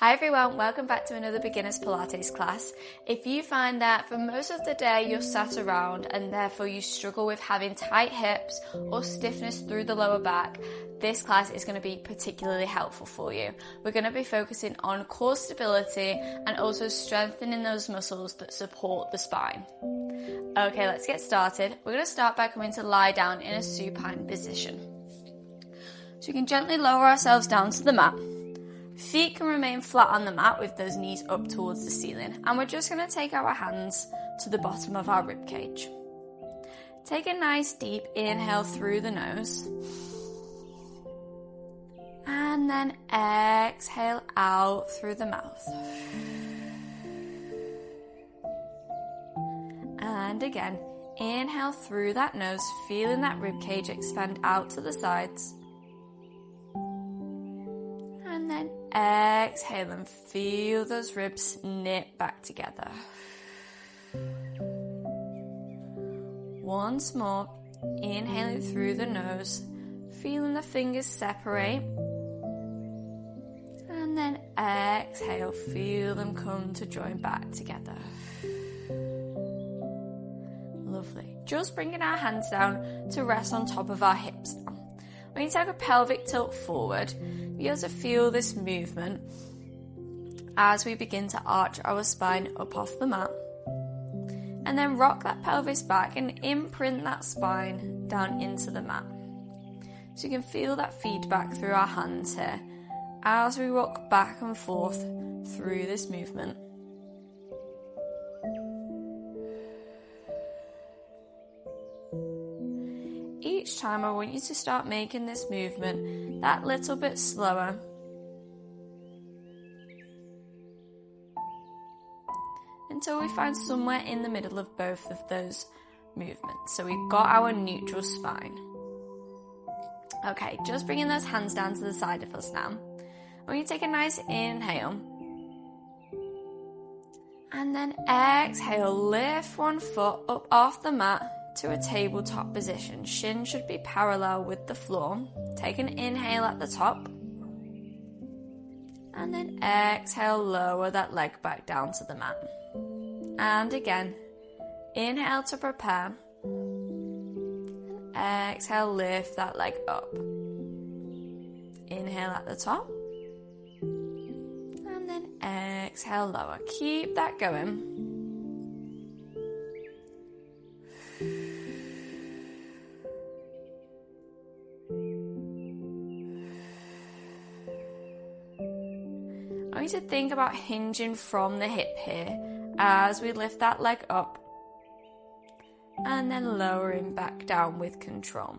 Hi everyone, welcome back to another beginner's Pilates class. If you find that for most of the day you're sat around and therefore you struggle with having tight hips or stiffness through the lower back, this class is going to be particularly helpful for you. We're going to be focusing on core stability and also strengthening those muscles that support the spine. Okay, let's get started. We're going to start by coming to lie down in a supine position. So we can gently lower ourselves down to the mat. Feet can remain flat on the mat with those knees up towards the ceiling, and we're just going to take our hands to the bottom of our rib cage. Take a nice deep inhale through the nose, and then exhale out through the mouth. And again, inhale through that nose, feeling that rib cage expand out to the sides. And then exhale and feel those ribs knit back together. Once more, inhaling through the nose, feeling the fingers separate. And then exhale, feel them come to join back together. Lovely. Just bringing our hands down to rest on top of our hips now. When you take a pelvic tilt forward, you also feel this movement as we begin to arch our spine up off the mat. And then rock that pelvis back and imprint that spine down into the mat. So you can feel that feedback through our hands here as we rock back and forth through this movement. Each time I want you to start making this movement that little bit slower. Until we find somewhere in the middle of both of those movements. So we've got our neutral spine. Okay, just bringing those hands down to the side of us now. When you take a nice inhale. And then exhale, lift one foot up off the mat to a tabletop position. Shin should be parallel with the floor. Take an inhale at the top. And then exhale, lower that leg back down to the mat. And again, inhale to prepare. And exhale, lift that leg up. Inhale at the top. And then exhale, lower. Keep that going. I want you to think about hinging from the hip here as we lift that leg up and then lowering back down with control.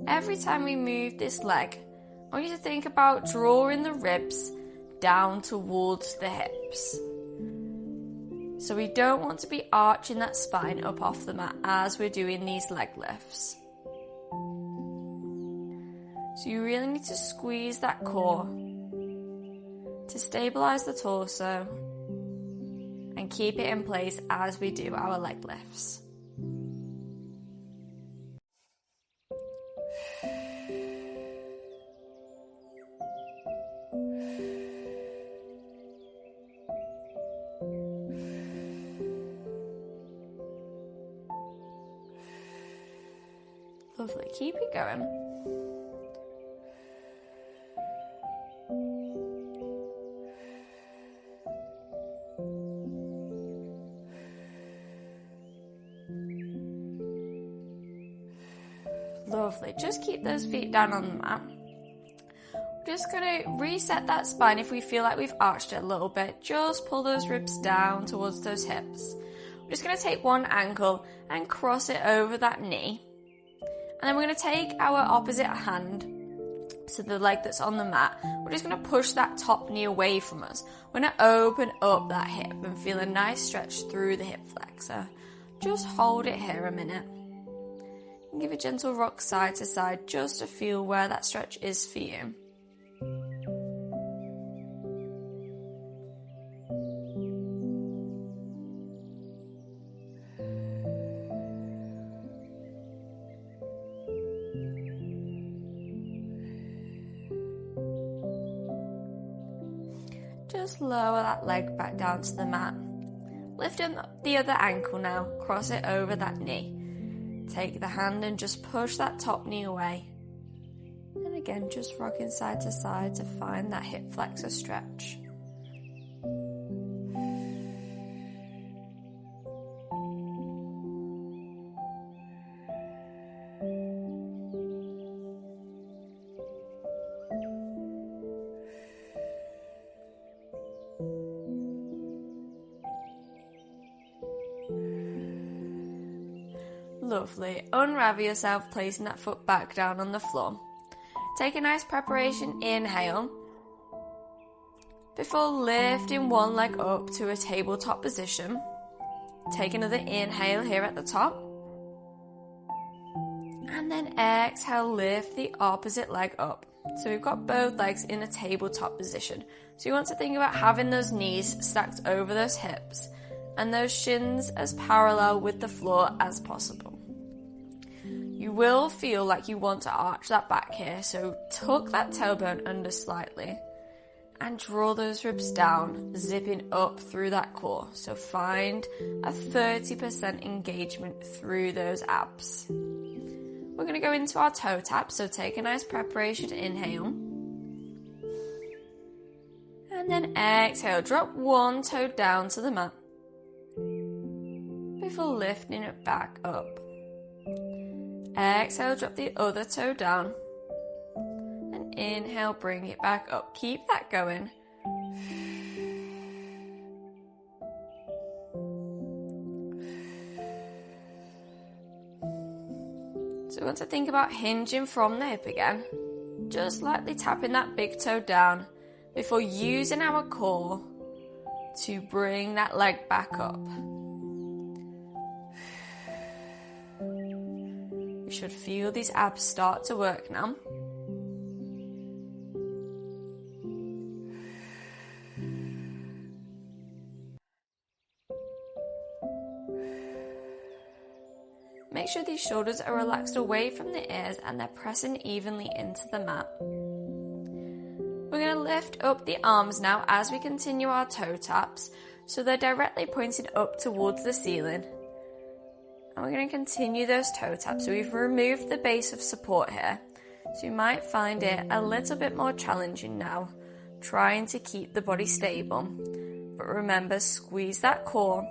Every time we move this leg, I want you to think about drawing the ribs down towards the hips. So we don't want to be arching that spine up off the mat as we're doing these leg lifts. So you really need to squeeze that core to stabilize the torso and keep it in place as we do our leg lifts. Lovely, keep it going. Lovely, just keep those feet down on the mat. We're just going to reset that spine if we feel like we've arched it a little bit. Just pull those ribs down towards those hips. We're just going to take one ankle and cross it over that knee. And then we're going to take our opposite hand to the leg that's on the mat. We're just going to push that top knee away from us. We're going to open up that hip and feel a nice stretch through the hip flexor. Just hold it here a minute. And give a gentle rock side to side just to feel where that stretch is for you. just lower that leg back down to the mat. Lift up the other ankle now, cross it over that knee. Take the hand and just push that top knee away. And again, just rocking side to side to find that hip flexor stretch. Lovely. Unravel yourself, placing that foot back down on the floor. Take a nice preparation inhale before lifting one leg up to a tabletop position. Take another inhale here at the top. And then exhale, lift the opposite leg up. So we've got both legs in a tabletop position. So you want to think about having those knees stacked over those hips and those shins as parallel with the floor as possible. You will feel like you want to arch that back here, so tuck that tailbone under slightly and draw those ribs down, zipping up through that core. So find a 30% engagement through those abs. We're going to go into our toe tap, so take a nice preparation inhale. And then exhale, drop one toe down to the mat before lifting it back up. Exhale, drop the other toe down. And inhale, bring it back up. Keep that going. So we want to think about hinging from the hip again. Just lightly tapping that big toe down before using our core to bring that leg back up. You should feel these abs start to work now. Make sure these shoulders are relaxed away from the ears and they're pressing evenly into the mat. We're going to lift up the arms now as we continue our toe taps, so they're directly pointed up towards the ceiling. And we're going to continue those toe taps. So we've removed the base of support here. So you might find it a little bit more challenging now, trying to keep the body stable. But remember, squeeze that core.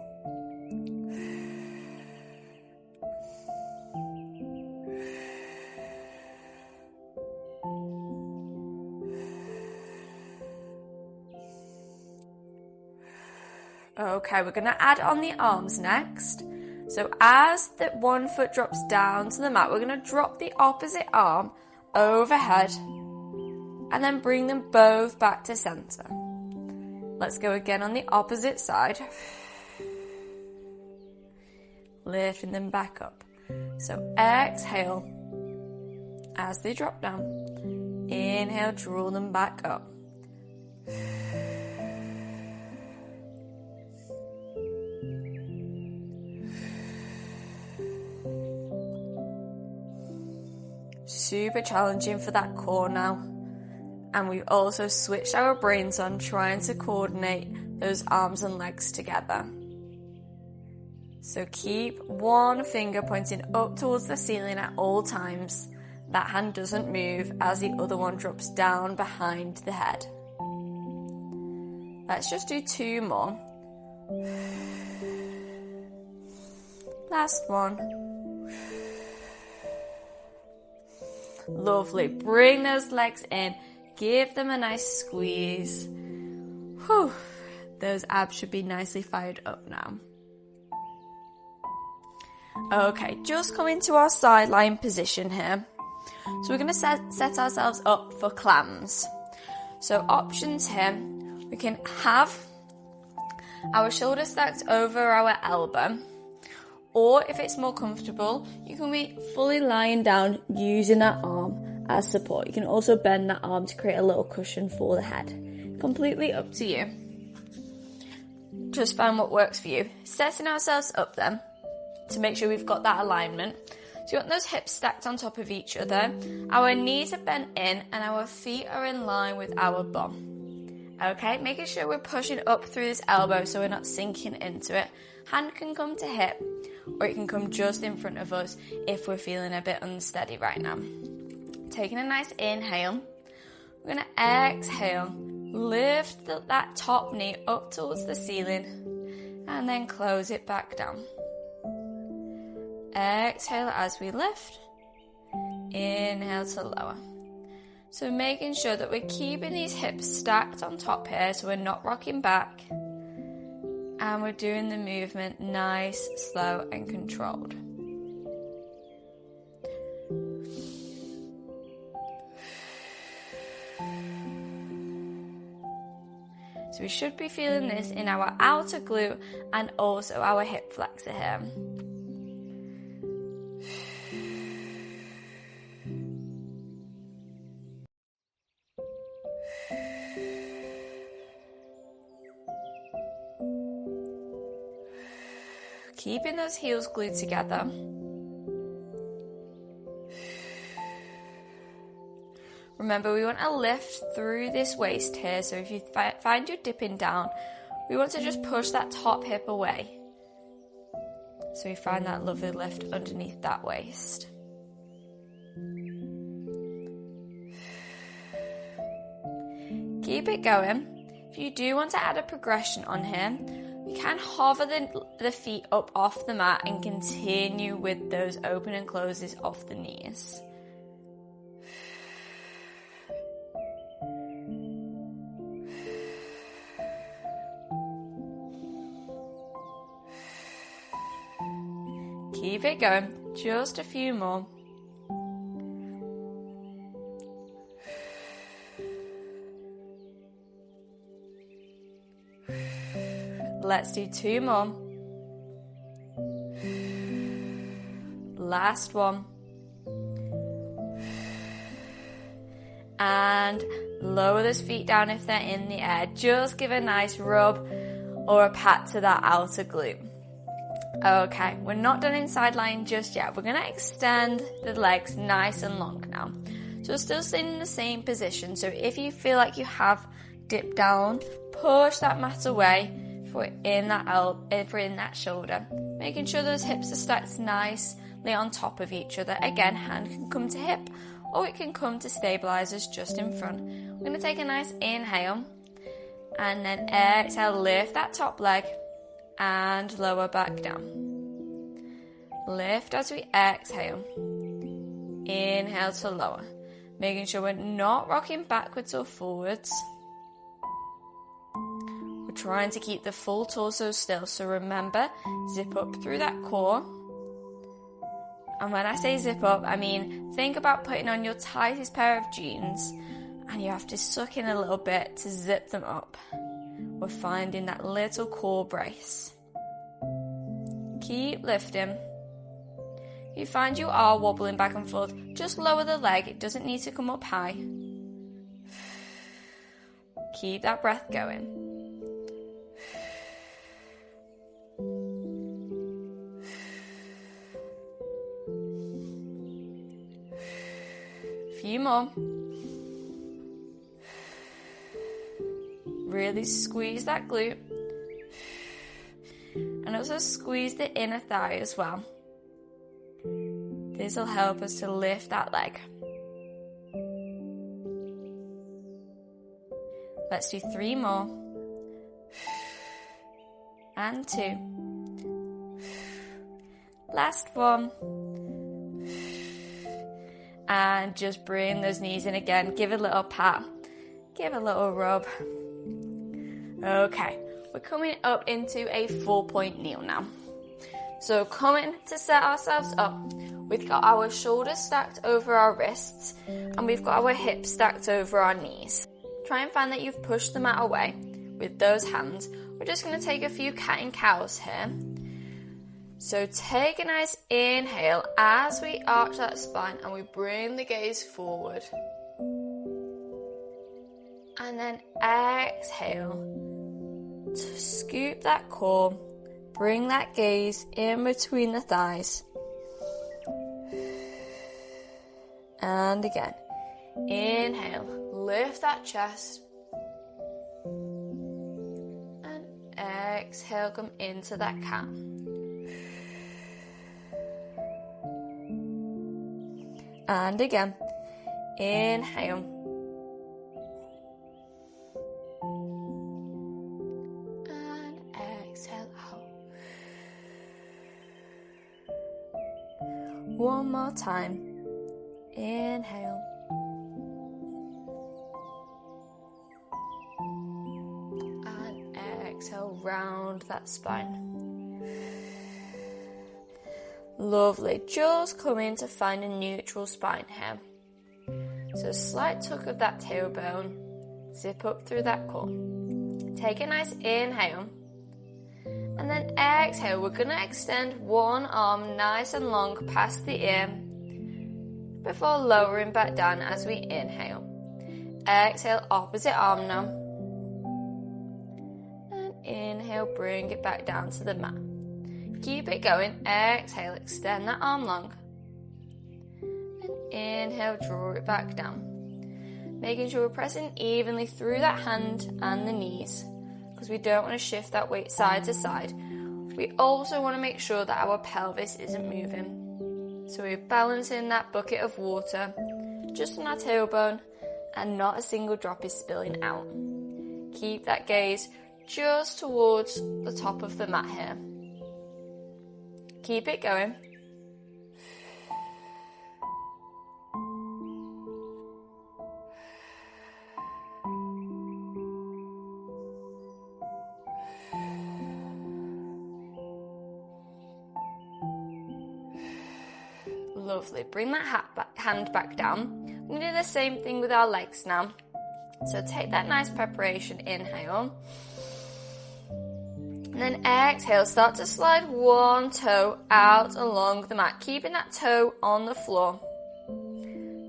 Okay, we're going to add on the arms next. So as the one foot drops down to the mat, we're going to drop the opposite arm overhead and then bring them both back to center. Let's go again on the opposite side. Lifting them back up. So exhale as they drop down. Inhale, draw them back up. Super challenging for that core now. And we've also switched our brains on trying to coordinate those arms and legs together. So keep one finger pointing up towards the ceiling at all times. That hand doesn't move as the other one drops down behind the head. Let's just do two more. Last one. Lovely. Bring those legs in. Give them a nice squeeze. Whew. Those abs should be nicely fired up now. Okay, just come into our side lying position here. So we're going to set ourselves up for clams. So options here, we can have our shoulder stacked over our elbow. Or if it's more comfortable, you can be fully lying down using that arm as support. You can also bend that arm to create a little cushion for the head. Completely up to you. Just find what works for you. Setting ourselves up then to make sure we've got that alignment. So you want those hips stacked on top of each other. Our knees are bent in and our feet are in line with our bum. Okay, making sure we're pushing up through this elbow so we're not sinking into it. Hand can come to hip, or it can come just in front of us if we're feeling a bit unsteady right now. Taking a nice inhale. We're going to exhale. Lift that top knee up towards the ceiling and then close it back down. Exhale as we lift. Inhale to lower. So making sure that we're keeping these hips stacked on top here so we're not rocking back. And we're doing the movement nice, slow and controlled. So we should be feeling this in our outer glute and also our hip flexor here. Keeping those heels glued together. Remember, we want to lift through this waist here, so if you find you're dipping down, we want to just push that top hip away. So we find that lovely lift underneath that waist. Keep it going. If you do want to add a progression on here, you can hover the feet up off the mat and continue with those open and closes off the knees. Keep it going, just a few more. Let's do 2 more. Last one. And lower those feet down if they're in the air. Just give a nice rub or a pat to that outer glute. Okay, we're not done in side lying just yet. We're going to extend the legs nice and long now. So we're still staying in the same position. So if you feel like you have dipped down, push that mat away if we're in that shoulder. Making sure those hips are stacked nicely on top of each other. Again, hand can come to hip or it can come to stabilizers just in front. We're going to take a nice inhale and then exhale, lift that top leg and lower back down. Lift as we exhale. Inhale to lower. Making sure we're not rocking backwards or forwards. We're trying to keep the full torso still. So remember, zip up through that core. And when I say zip up, I mean think about putting on your tightest pair of jeans and you have to suck in a little bit to zip them up. We're finding that little core brace. Keep lifting. If you find you are wobbling back and forth, just lower the leg. It doesn't need to come up high. Keep that breath going. Few more. Really squeeze that glute. And also squeeze the inner thigh as well. This will help us to lift that leg. Let's do 3 more. And 2. Last one. And just bring those knees in again. Give a little pat. Give a little rub. Okay, we're coming up into a 4-point kneel now. So coming to set ourselves up, we've got our shoulders stacked over our wrists and we've got our hips stacked over our knees. Try and find that you've pushed the mat away with those hands. We're just going to take a few cat and cows here. So take a nice inhale as we arch that spine and we bring the gaze forward. And then exhale to scoop that core, bring that gaze in between the thighs. And again, inhale, lift that chest. exhale, come into that cat. And again, inhale. And exhale out. One more time. Inhale. And exhale, round that spine. Lovely. Just come in to find a neutral spine here. So slight tuck of that tailbone. Zip up through that core. Take a nice inhale. And then exhale. We're going to extend one arm nice and long past the ear before lowering back down as we inhale. Exhale, opposite arm now. And inhale, bring it back down to the mat. Keep it going. Exhale, extend that arm long. And inhale, draw it back down. Making sure we're pressing evenly through that hand and the knees, because we don't want to shift that weight side to side. We also want to make sure that our pelvis isn't moving. So we're balancing that bucket of water just on our tailbone and not a single drop is spilling out. Keep that gaze just towards the top of the mat here. Keep it going. Lovely. Bring that hand back down. We're going to do the same thing with our legs now. So take that nice preparation, inhale. And then exhale, start to slide one toe out along the mat, keeping that toe on the floor.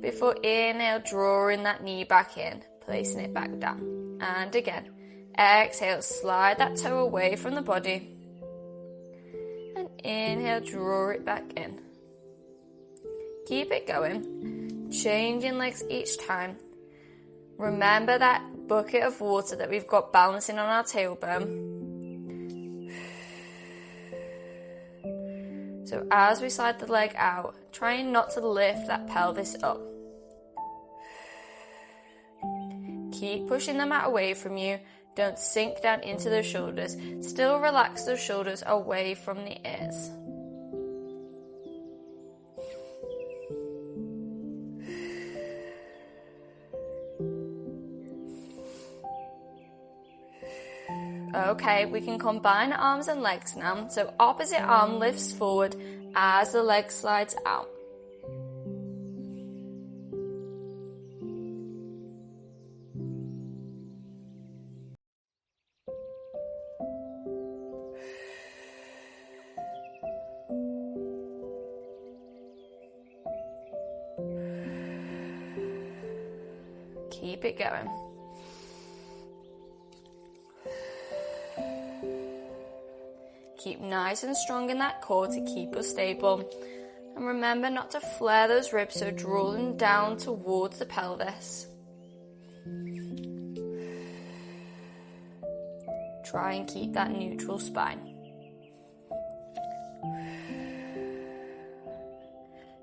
Before inhale, drawing that knee back in, placing it back down. And again, exhale, slide that toe away from the body. And inhale, draw it back in. Keep it going, changing legs each time. Remember that bucket of water that we've got balancing on our tailbone. So as we slide the leg out, trying not to lift that pelvis up. Keep pushing the mat away from you. Don't sink down into those shoulders. Still relax those shoulders away from the ears. Okay, we can combine arms and legs now. So opposite arm lifts forward as the leg slides out. Keep it going. Keep nice and strong in that core to keep us stable. And remember not to flare those ribs, so draw them down towards the pelvis. Try and keep that neutral spine.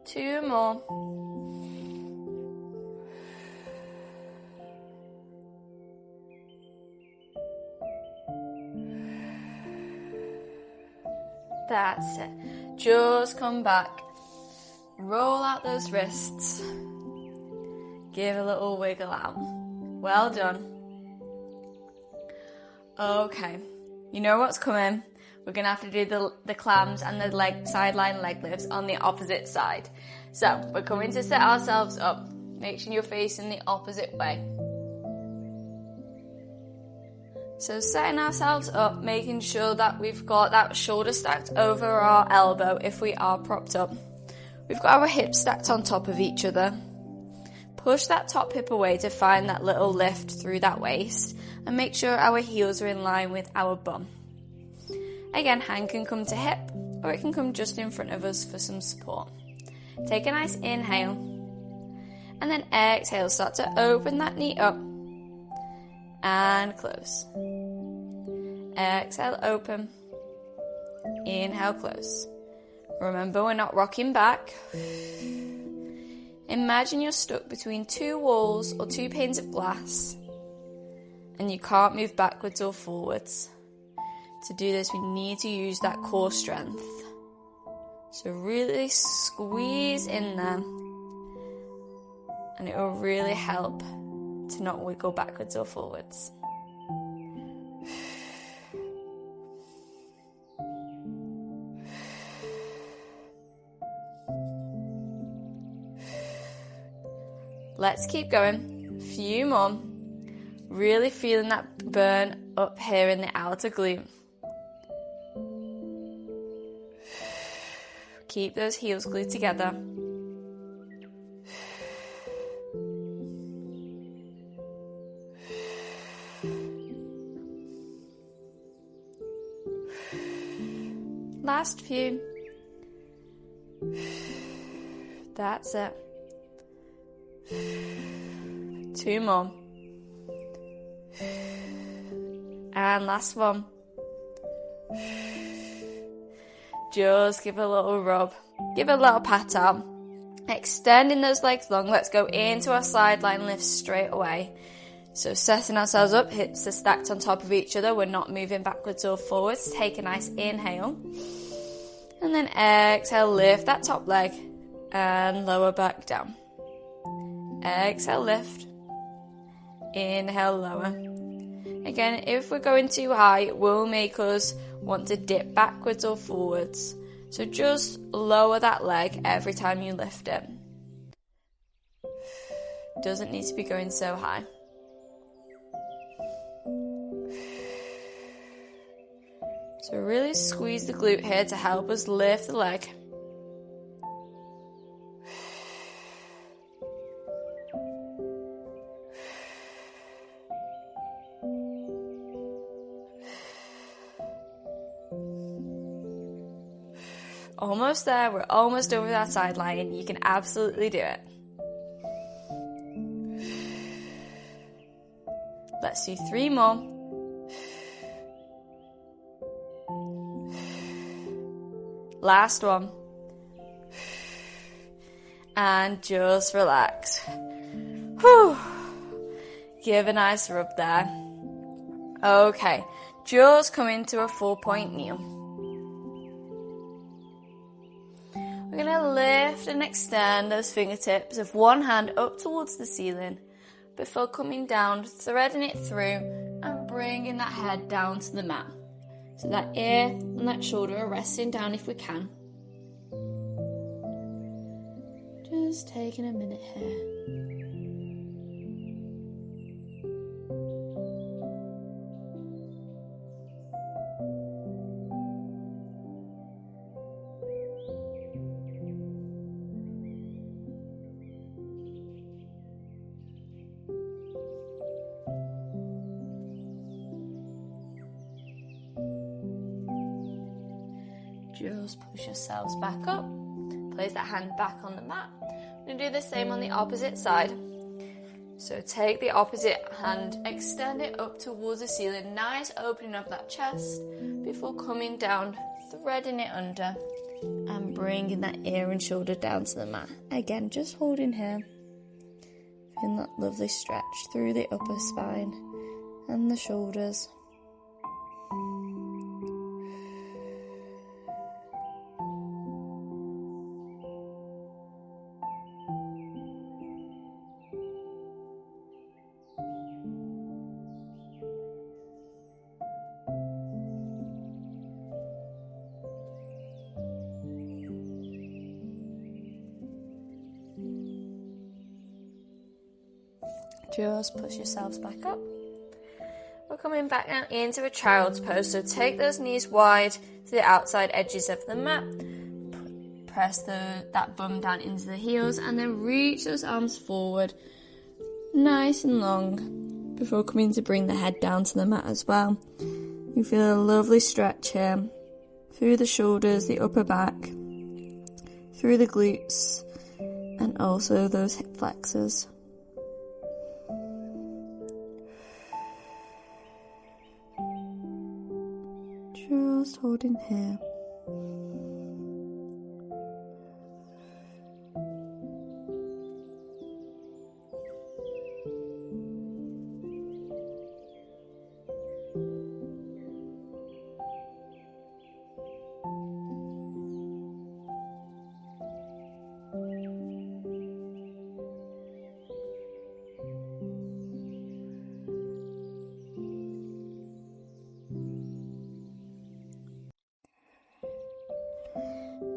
2 more. That's it. Just come back. Roll out those wrists. Give a little wiggle out. Well done. Okay. You know what's coming. We're going to have to do the clams and the sideline leg lifts on the opposite side. So, we're coming to set ourselves up. Make sure you're facing the opposite way. So setting ourselves up, making sure that we've got that shoulder stacked over our elbow if we are propped up. We've got our hips stacked on top of each other. Push that top hip away to find that little lift through that waist and make sure our heels are in line with our bum. Again, hand can come to hip or it can come just in front of us for some support. Take a nice inhale and then exhale. Start to open that knee up and close. Exhale, open. Inhale, close. Remember, we're not rocking back. Imagine you're stuck between two walls or two panes of glass and you can't move backwards or forwards. To do this, we need to use that core strength. So really squeeze in there, and it will really help to not wiggle backwards or forwards. Let's keep going. A few more. Really feeling that burn up here in the outer glute. Keep those heels glued together. Last few. That's it. 2 more. And last one. Just give a little rub. Give a little pat out. Extending those legs long. Let's go into our sideline lifts straight away. So setting ourselves up, hips are stacked on top of each other. We're not moving backwards or forwards. Take a nice inhale. And then exhale, lift that top leg and lower back down. Exhale, lift. Inhale, lower. Again, if we're going too high, it will make us want to dip backwards or forwards. So just lower that leg every time you lift it. Doesn't need to be going so high. So really squeeze the glute here to help us lift the leg. Almost there, we're almost over that sideline. You can absolutely do it. Let's do 3 more. Last one. And just relax. Whew. Give a nice rub there. Okay, just come into a 4-point kneel. We're going to lift and extend those fingertips of one hand up towards the ceiling before coming down, threading it through and bringing that head down to the mat. So that ear and that shoulder are resting down if we can. Just taking a minute here. Just push yourselves back up. Place that hand back on the mat. We're going to do the same on the opposite side. So take the opposite hand, extend it up towards the ceiling. Nice opening of that chest before coming down, threading it under and bringing that ear and shoulder down to the mat. Again, just holding here. Feeling that lovely stretch through the upper spine and the shoulders. Just push yourselves back up. We're coming back now into a child's pose. So take those knees wide to the outside edges of the mat. Press that bum down into the heels and then reach those arms forward nice and long before coming to bring the head down to the mat as well. You feel a lovely stretch here through the shoulders, the upper back, through the glutes and also those hip flexors. just holding here.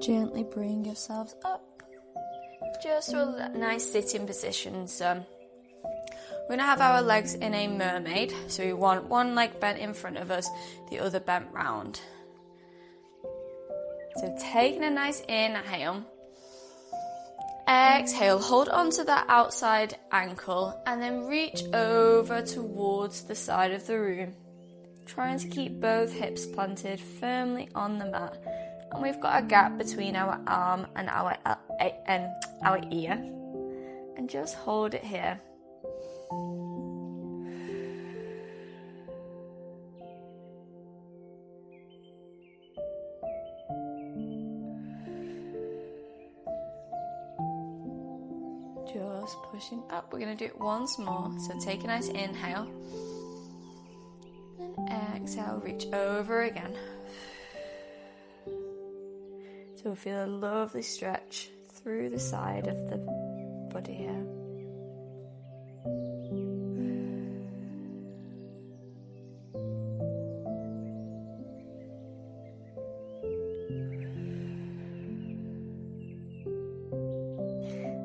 Gently bring yourselves up, just to a nice sitting position. So we're going to have our legs in a mermaid, so we want one leg bent in front of us, the other bent round. So taking a nice inhale, exhale, hold onto that outside ankle and then reach over towards the side of the room, trying to keep both hips planted firmly on the mat. And we've got a gap between our arm and our ear. And just hold it here. Just pushing up. We're going to do it once more. So take a nice inhale. And exhale, reach over again. So we'll feel a lovely stretch through the side of the body here.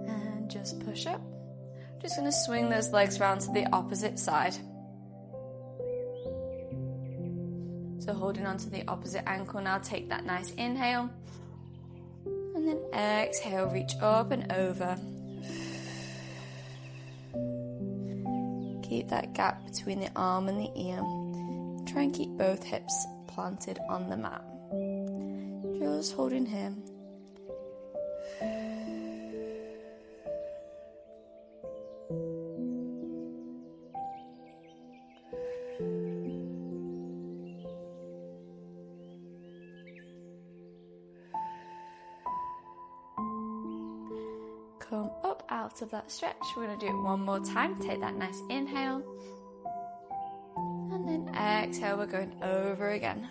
And just push up. Just going to swing those legs round to the opposite side. So holding onto the opposite ankle now, take that nice inhale. And then exhale, reach up and over. Keep that gap between the arm and the ear. Try and keep both hips planted on the mat. Just holding here. Come up out of that stretch. We're going to do it one more time. Take that nice inhale. And then exhale, we're going over again.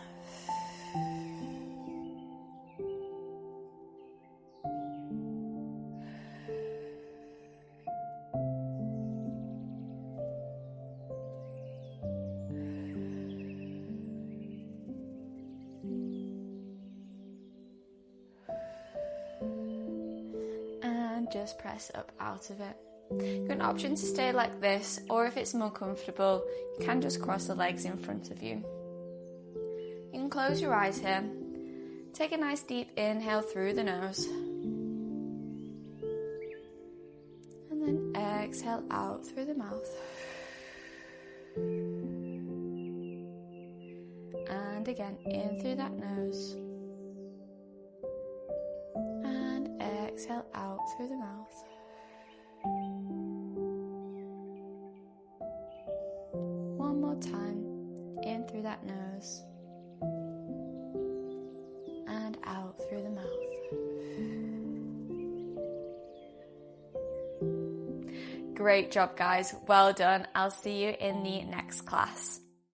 Just press up out of it. You've got an option to stay like this, or if it's more comfortable, you can just cross the legs in front of you. You can close your eyes here. Take a nice deep inhale through the nose. And then exhale out through the mouth. And again, in through that nose. Exhale out through the mouth. One more time. In through that nose. And out through the mouth. Great job, guys. Well done. I'll see you in the next class.